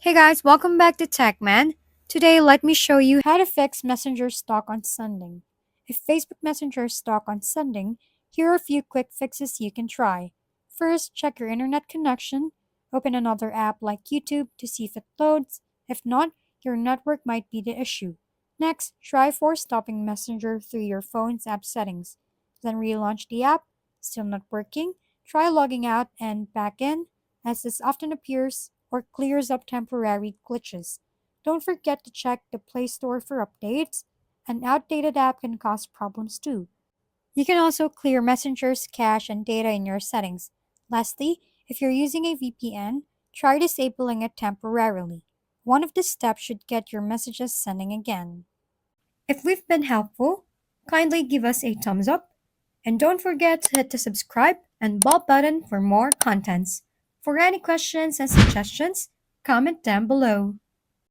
Hey guys, welcome back to TechMan. Today, let me show you how to fix Messenger stuck on sending. If Facebook Messenger is stuck on sending, here are a few quick fixes you can try. First, check your internet connection. Open another app like YouTube to see if it loads. If not, your network might be the issue. Next, try force stopping Messenger through your phone's app settings. Then relaunch the app. Still not working? Try logging out and back in, as this often appears or clears up temporary glitches. Don't forget to check the Play Store for updates. An outdated app can cause problems too. You can also clear Messenger's cache and data in your settings. Lastly, if you're using a VPN, try disabling it temporarily. One of the steps should get your messages sending again. If we've been helpful, kindly give us a thumbs up and don't forget to hit the subscribe and bell button for more contents. For any questions and suggestions, comment down below.